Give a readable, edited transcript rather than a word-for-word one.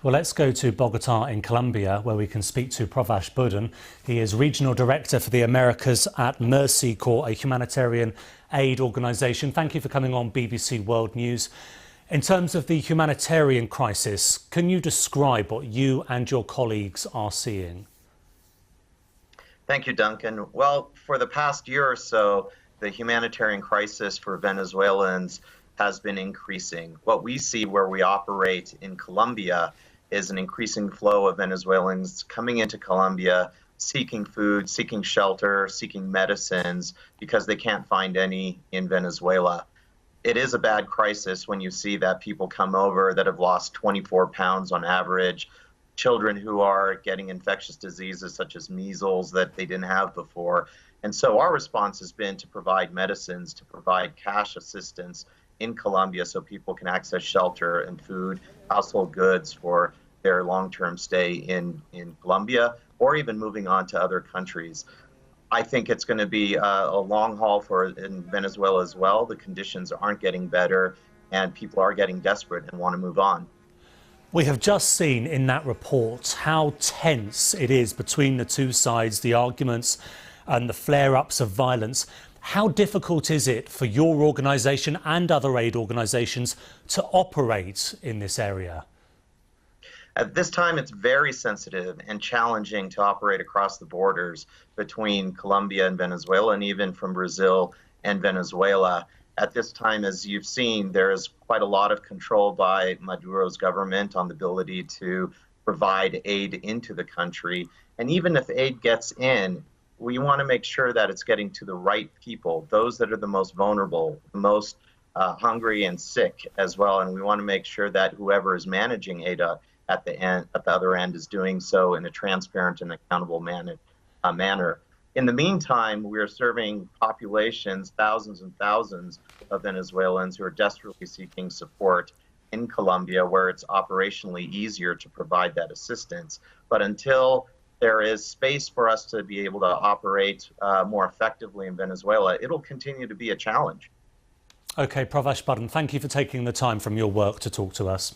Well, let's go to Bogota in Colombia, where we can speak to Provash Budden. He is Regional Director for the Americas at Mercy Corps, a humanitarian aid organisation. Thank you for coming on BBC World News. In terms of the humanitarian crisis, can you describe what you and your colleagues are seeing? Thank you, Duncan. Well, for the past year or so, the humanitarian crisis for Venezuelans has been increasing. What we see where we operate in Colombia is an increasing flow of Venezuelans coming into Colombia, seeking food, seeking shelter, seeking medicines, because they can't find any in Venezuela. It is a bad crisis when you see that people come over that have lost 24 pounds on average, children who are getting infectious diseases such as measles that they didn't have before. And so our response has been to provide medicines, to provide cash assistance in Colombia so people can access shelter and food, household goods for their long-term stay in Colombia, or even moving on to other countries. I think it's going to be a long haul in Venezuela as well. The conditions aren't getting better and people are getting desperate and want to move on. We have just seen in that report how tense it is between the two sides, the arguments and the flare-ups of violence. How difficult is it for your organisation and other aid organisations to operate in this area? At this time, it's very sensitive and challenging to operate across the borders between Colombia and Venezuela, and even from Brazil and Venezuela. At this time, as you've seen, there is quite a lot of control by Maduro's government on the ability to provide aid into the country. And even if aid gets in, we want to make sure that it's getting to the right people, those that are the most vulnerable, the most hungry and sick as well. And we want to make sure that whoever is managing aid at the other end is doing so in a transparent and accountable manner. In the meantime, we are serving populations, thousands and thousands of Venezuelans who are desperately seeking support in Colombia, where it's operationally easier to provide that assistance. But until there is space for us to be able to operate more effectively in Venezuela, it'll continue to be a challenge. OK, Provash Budden, thank you for taking the time from your work to talk to us.